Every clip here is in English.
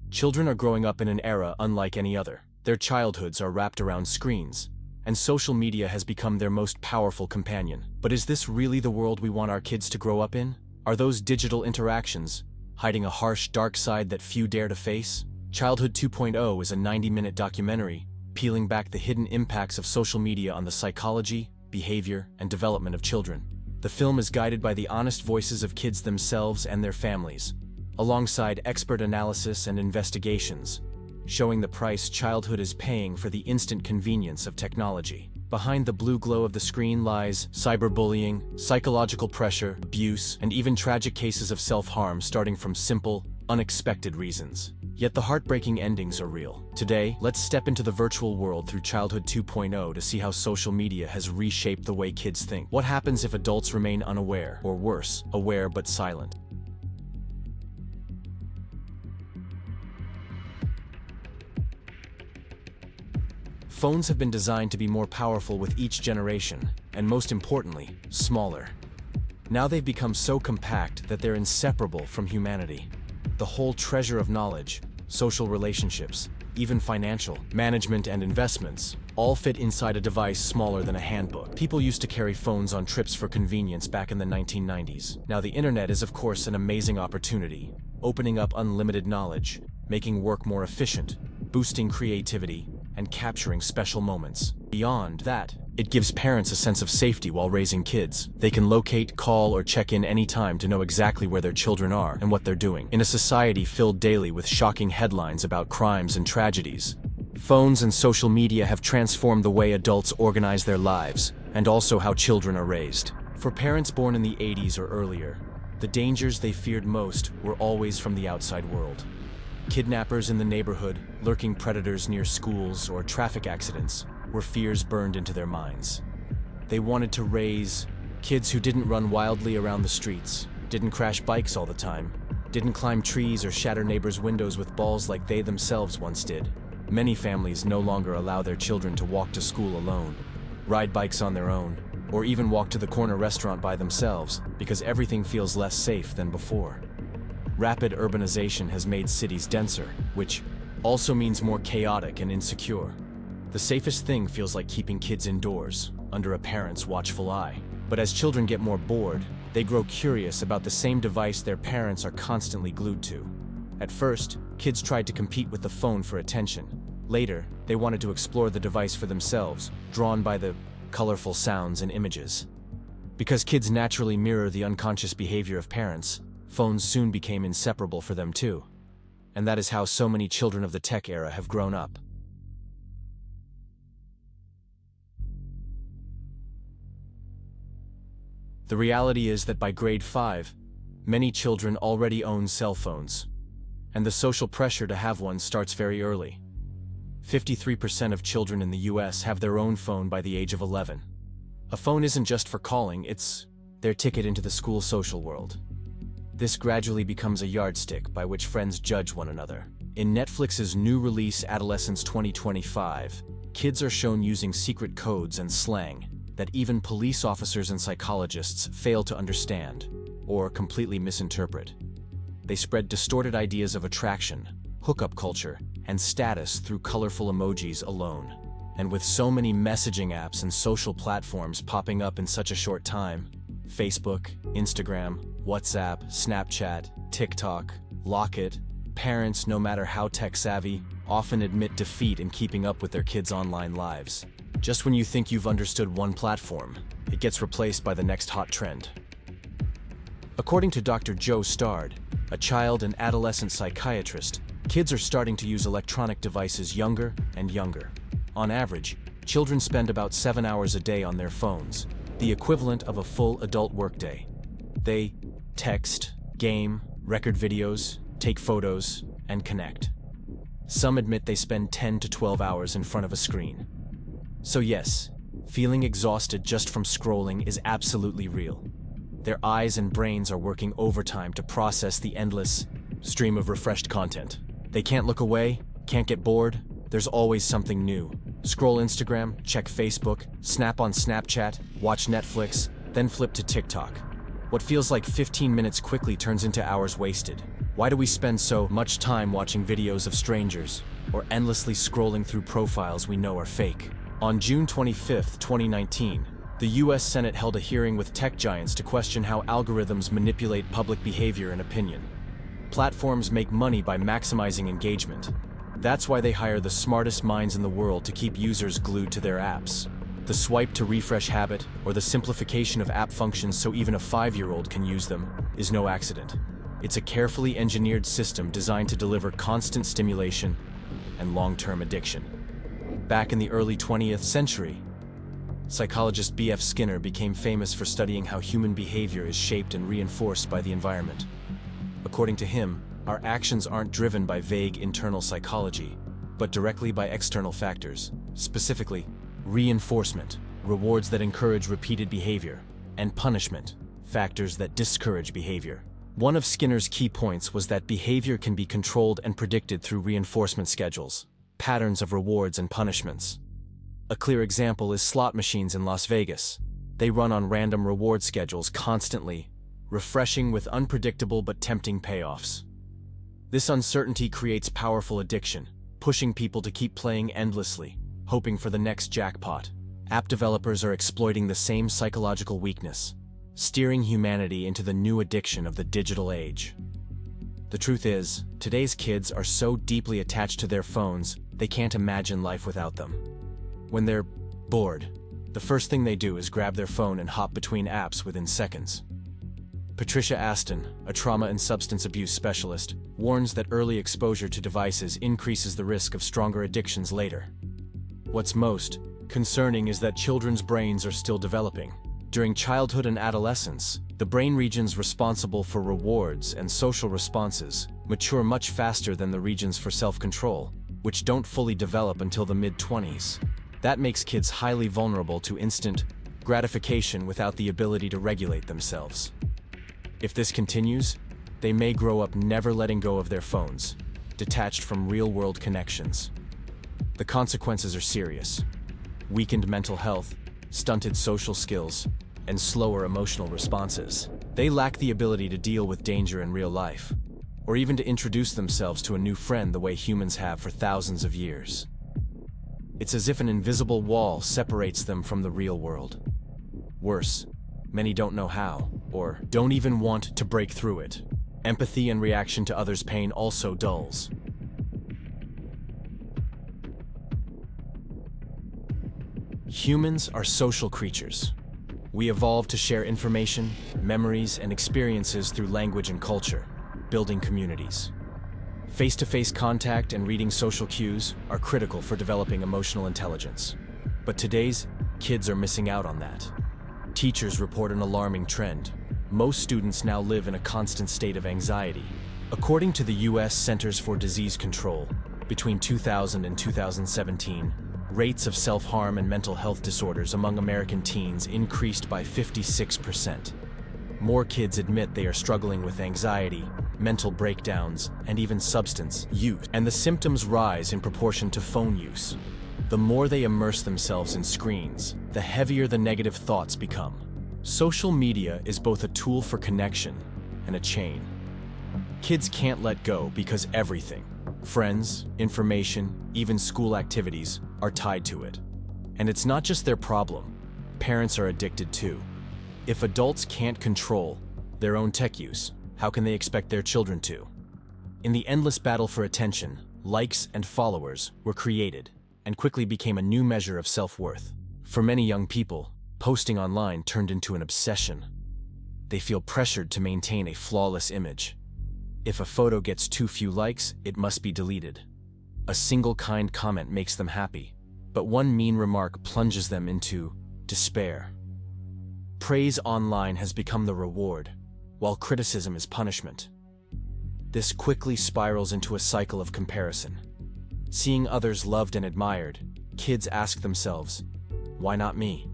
Children are growing up in an era unlike any other. Their childhoods are wrapped around screens, and social media has become their most powerful companion. But is this really the world we want our kids to grow up in? Are those digital interactions hiding a harsh, dark side that few dare to face? Childhood 2.0 is a 90-minute documentary peeling back the hidden impacts of social media on the psychology, behavior, and development of children. The film is guided by the honest voices of kids themselves and their families, alongside expert analysis and investigations, showing the price childhood is paying for the instant convenience of technology. Behind the blue glow of the screen lies cyberbullying, psychological pressure, abuse, and even tragic cases of self-harm starting from simple, unexpected reasons. Yet the heartbreaking endings are real. Today, let's step into the virtual world through Childhood 2.0 to see how social media has reshaped the way kids think. What happens if adults remain unaware, or worse, aware but silent? Phones have been designed to be more powerful with each generation, and most importantly, smaller. Now they've become so compact that they're inseparable from humanity. The whole treasure of knowledge, social relationships, even financial, management and investments, all fit inside a device smaller than a handbook. People used to carry phones on trips for convenience back in the 1990s. Now the internet is of course an amazing opportunity, opening up unlimited knowledge, making work more efficient, boosting creativity, and capturing special moments. Beyond that, it gives parents a sense of safety while raising kids. They can locate, call, or check in anytime to know exactly where their children are and what they're doing. In a society filled daily with shocking headlines about crimes and tragedies, phones and social media have transformed the way adults organize their lives, and also how children are raised. For parents born in the 80s or earlier, the dangers they feared most were always from the outside world. Kidnappers in the neighborhood, lurking predators near schools, or traffic accidents were fears burned into their minds. They wanted to raise kids who didn't run wildly around the streets, didn't crash bikes all the time, didn't climb trees or shatter neighbors' windows with balls like they themselves once did. Many families no longer allow their children to walk to school alone, ride bikes on their own, or even walk to the corner restaurant by themselves because everything feels less safe than before. Rapid urbanization has made cities denser, which also means more chaotic and insecure. The safest thing feels like keeping kids indoors, under a parent's watchful eye. But as children get more bored, they grow curious about the same device their parents are constantly glued to. At first, kids tried to compete with the phone for attention. Later, they wanted to explore the device for themselves, drawn by the colorful sounds and images. Because kids naturally mirror the unconscious behavior of parents, phones soon became inseparable for them too. And that is how so many children of the tech era have grown up. The reality is that by grade 5, many children already own cell phones, and the social pressure to have one starts very early. 53% of children in the US have their own phone by the age of 11. A phone isn't just for calling, it's their ticket into the school social world. This gradually becomes a yardstick by which friends judge one another. In Netflix's new release Adolescence 2025, kids are shown using secret codes and slang that even police officers and psychologists fail to understand or completely misinterpret. They spread distorted ideas of attraction, hookup culture, and status through colorful emojis alone. And with so many messaging apps and social platforms popping up in such a short time, Facebook, Instagram, WhatsApp, Snapchat, TikTok, Locket, parents, no matter how tech-savvy, often admit defeat in keeping up with their kids' online lives. Just when you think you've understood one platform, it gets replaced by the next hot trend. According to Dr. Joe Stard, a child and adolescent psychiatrist, kids are starting to use electronic devices younger and younger. On average, children spend about 7 hours a day on their phones, the equivalent of a full adult workday. They text, game, record videos, take photos, and connect. Some admit they spend 10 to 12 hours in front of a screen. So yes, feeling exhausted just from scrolling is absolutely real. Their eyes and brains are working overtime to process the endless stream of refreshed content. They can't look away, can't get bored, there's always something new. Scroll Instagram, check Facebook, snap on Snapchat, watch Netflix, then flip to TikTok. What feels like 15 minutes quickly turns into hours wasted. Why do we spend so much time watching videos of strangers, or endlessly scrolling through profiles we know are fake? On June 25, 2019, the US Senate held a hearing with tech giants to question how algorithms manipulate public behavior and opinion. Platforms make money by maximizing engagement. That's why they hire the smartest minds in the world to keep users glued to their apps. The swipe to refresh habit, or the simplification of app functions so even a 5-year-old can use them, is no accident. It's a carefully engineered system designed to deliver constant stimulation and long-term addiction. Back in the early 20th century, psychologist B.F. Skinner became famous for studying how human behavior is shaped and reinforced by the environment. According to him, our actions aren't driven by vague internal psychology, but directly by external factors, specifically reinforcement, rewards that encourage repeated behavior, and punishment, factors that discourage behavior. One of Skinner's key points was that behavior can be controlled and predicted through reinforcement schedules, patterns of rewards and punishments. A clear example is slot machines in Las Vegas. They run on random reward schedules constantly, refreshing with unpredictable but tempting payoffs. This uncertainty creates powerful addiction, pushing people to keep playing endlessly, hoping for the next jackpot. App developers are exploiting the same psychological weakness, steering humanity into the new addiction of the digital age. The truth is, today's kids are so deeply attached to their phones, they can't imagine life without them. When they're bored, the first thing they do is grab their phone and hop between apps within seconds. Patricia Aston, a trauma and substance abuse specialist, warns that early exposure to devices increases the risk of stronger addictions later. What's most concerning is that children's brains are still developing. During childhood and adolescence, the brain regions responsible for rewards and social responses mature much faster than the regions for self-control, which don't fully develop until the mid-20s. That makes kids highly vulnerable to instant gratification without the ability to regulate themselves. If this continues, they may grow up never letting go of their phones, detached from real-world connections. The consequences are serious: weakened mental health, stunted social skills, and slower emotional responses. They lack the ability to deal with danger in real life, or even to introduce themselves to a new friend the way humans have for thousands of years. It's as if an invisible wall separates them from the real world. Worse, many don't know how, or don't even want to break through it. Empathy and reaction to others' pain also dulls. Humans are social creatures. We evolved to share information, memories, and experiences through language and culture, building communities. Face-to-face contact and reading social cues are critical for developing emotional intelligence. But today's kids are missing out on that. Teachers report an alarming trend. Most students now live in a constant state of anxiety. According to the US Centers for Disease Control, between 2000 and 2017, rates of self-harm and mental health disorders among American teens increased by 56%. More kids admit they are struggling with anxiety, mental breakdowns, and even substance use, and the symptoms rise in proportion to phone use. The more they immerse themselves in screens, the heavier the negative thoughts become. Social media is both a tool for connection and a chain. Kids can't let go because everything, friends, information, even school activities, are tied to it. And it's not just their problem. Parents are addicted too. If adults can't control their own tech use, how can they expect their children to? In the endless battle for attention, likes and followers were created and quickly became a new measure of self-worth. For many young people, posting online turned into an obsession. They feel pressured to maintain a flawless image. If a photo gets too few likes, it must be deleted. A single kind comment makes them happy, but one mean remark plunges them into despair. Praise online has become the reward, while criticism is punishment. This quickly spirals into a cycle of comparison. Seeing others loved and admired, kids ask themselves, "Why not me?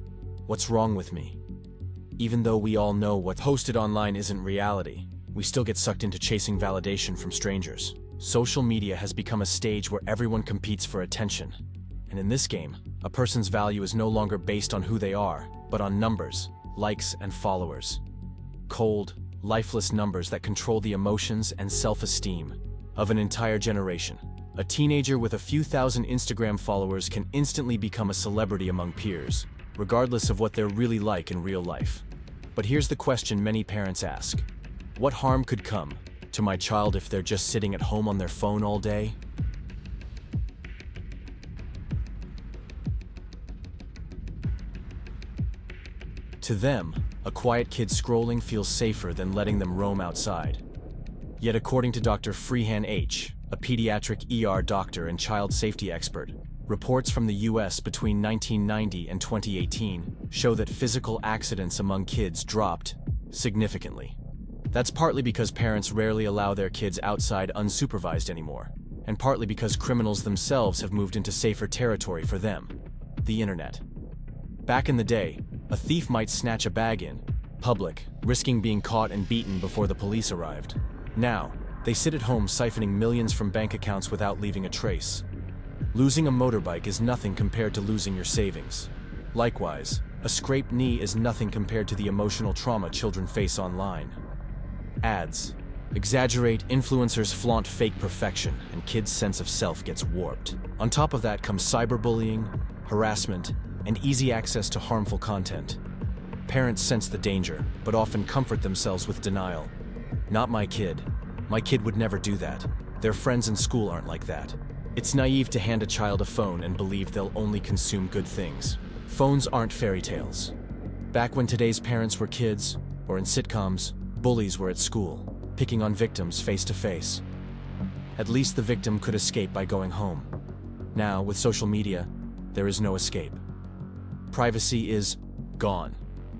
What's wrong with me?" Even though we all know what's posted online isn't reality, we still get sucked into chasing validation from strangers. Social media has become a stage where everyone competes for attention. And in this game, a person's value is no longer based on who they are, but on numbers, likes, and followers. Cold, lifeless numbers that control the emotions and self-esteem of an entire generation. A teenager with a few thousand Instagram followers can instantly become a celebrity among peers, regardless of what they're really like in real life. But here's the question many parents ask. What harm could come to my child if they're just sitting at home on their phone all day? To them, a quiet kid scrolling feels safer than letting them roam outside. Yet according to Dr. Freehan H., a pediatric ER doctor and child safety expert, reports from the US between 1990 and 2018 show that physical accidents among kids dropped significantly. That's partly because parents rarely allow their kids outside unsupervised anymore, and partly because criminals themselves have moved into safer territory for them, the internet. Back in the day, a thief might snatch a bag in public, risking being caught and beaten before the police arrived. Now, they sit at home siphoning millions from bank accounts without leaving a trace. Losing a motorbike is nothing compared to losing your savings. Likewise, a scraped knee is nothing compared to the emotional trauma children face online. Ads exaggerate, influencers flaunt fake perfection, and kids' sense of self gets warped. On top of that comes cyberbullying, harassment, and easy access to harmful content. Parents sense the danger, but often comfort themselves with denial. Not my kid. My kid would never do that. Their friends in school aren't like that. It's naive to hand a child a phone and believe they'll only consume good things. Phones aren't fairy tales. Back when today's parents were kids, or in sitcoms, bullies were at school, picking on victims face to face. At least the victim could escape by going home. Now, with social media, there is no escape. Privacy is gone.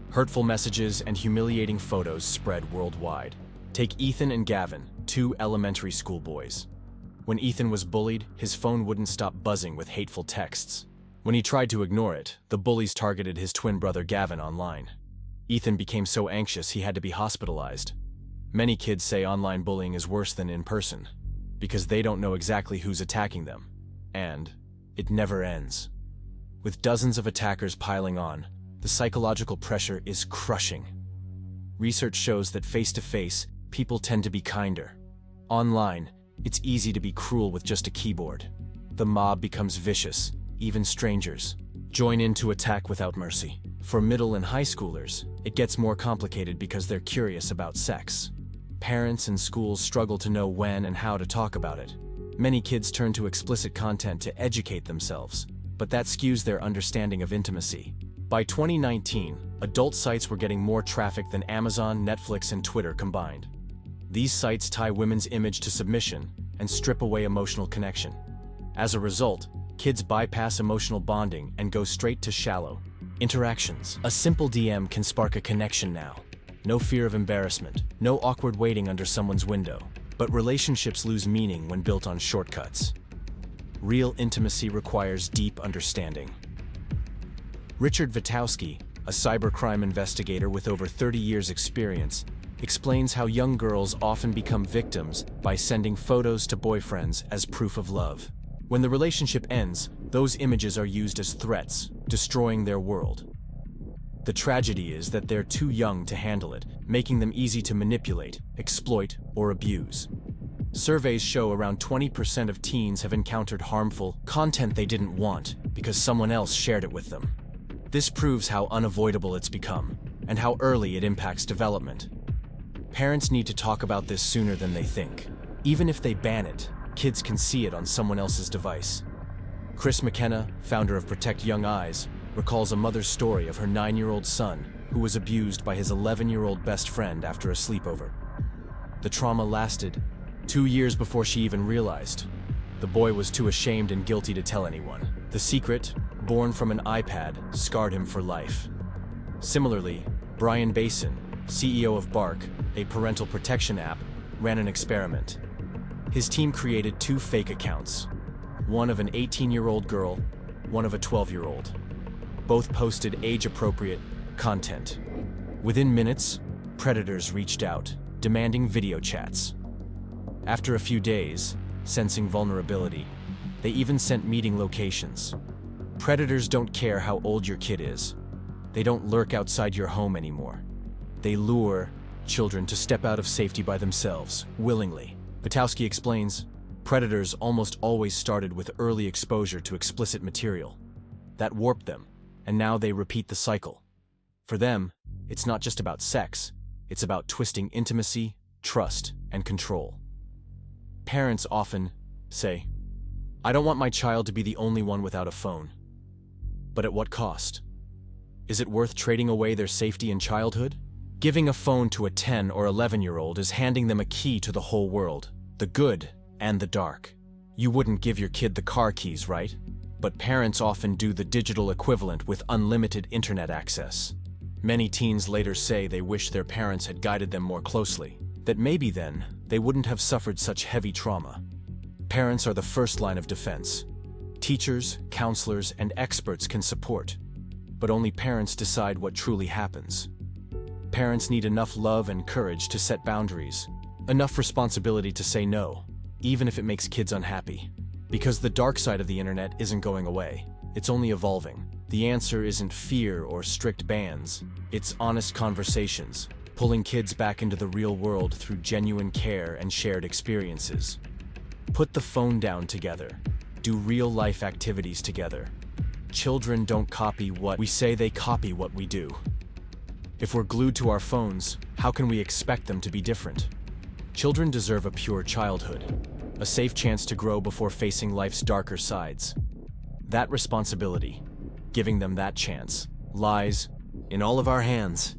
Hurtful messages and humiliating photos spread worldwide. Take Ethan and Gavin, two elementary school boys. When Ethan was bullied, his phone wouldn't stop buzzing with hateful texts. When he tried to ignore it, the bullies targeted his twin brother Gavin online. Ethan became so anxious he had to be hospitalized. Many kids say online bullying is worse than in person, because they don't know exactly who's attacking them. And it never ends. With dozens of attackers piling on, the psychological pressure is crushing. Research shows that face-to-face, people tend to be kinder. Online, it's easy to be cruel with just a keyboard. The mob becomes vicious, even strangers join in to attack without mercy. For middle and high schoolers, it gets more complicated because they're curious about sex. Parents and schools struggle to know when and how to talk about it. Many kids turn to explicit content to educate themselves, but that skews their understanding of intimacy. By 2019, adult sites were getting more traffic than Amazon, Netflix, and Twitter combined. These sites tie women's image to submission and strip away emotional connection. As a result, kids bypass emotional bonding and go straight to shallow interactions. A simple DM can spark a connection now. No fear of embarrassment, no awkward waiting under someone's window. But relationships lose meaning when built on shortcuts. Real intimacy requires deep understanding. Richard Vitowski, a cybercrime investigator with over 30 years' experience, explains how young girls often become victims by sending photos to boyfriends as proof of love. When the relationship ends, those images are used as threats, destroying their world. The tragedy is that they're too young to handle it, making them easy to manipulate, exploit, or abuse. Surveys show around 20% of teens have encountered harmful content they didn't want because someone else shared it with them. This proves how unavoidable it's become, and how early it impacts development. Parents need to talk about this sooner than they think. Even if they ban it, kids can see it on someone else's device. Chris McKenna, founder of Protect Young Eyes, recalls a mother's story of her 9-year-old son who was abused by his 11-year-old best friend after a sleepover. The trauma lasted 2 years before she even realized. The boy was too ashamed and guilty to tell anyone. The secret, born from an iPad, scarred him for life. Similarly, Brian Basin, CEO of Bark, a parental protection app, ran an experiment. His team created 2 fake accounts, one of an 18-year-old girl, one of a 12-year-old. Both posted age-appropriate content. Within minutes, predators reached out, demanding video chats. After a few days, sensing vulnerability, they even sent meeting locations. Predators don't care how old your kid is. They don't lurk outside your home anymore. They lure, children to step out of safety by themselves, willingly. Butowski explains, predators almost always started with early exposure to explicit material. That warped them, and now they repeat the cycle. For them, it's not just about sex, it's about twisting intimacy, trust, and control. Parents often say, "I don't want my child to be the only one without a phone." But at what cost? Is it worth trading away their safety in childhood? Giving a phone to a 10 or 11-year-old is handing them a key to the whole world, the good and the dark. You wouldn't give your kid the car keys, right? But parents often do the digital equivalent with unlimited internet access. Many teens later say they wish their parents had guided them more closely, that maybe then they wouldn't have suffered such heavy trauma. Parents are the first line of defense. Teachers, counselors, and experts can support, but only parents decide what truly happens. Parents need enough love and courage to set boundaries, enough responsibility to say no, even if it makes kids unhappy. Because the dark side of the internet isn't going away, it's only evolving. The answer isn't fear or strict bans, it's honest conversations, pulling kids back into the real world through genuine care and shared experiences. Put the phone down together. Do real-life activities together. Children don't copy what we say, they copy what we do. If we're glued to our phones, how can we expect them to be different? Children deserve a pure childhood, a safe chance to grow before facing life's darker sides. That responsibility, giving them that chance, lies in all of our hands.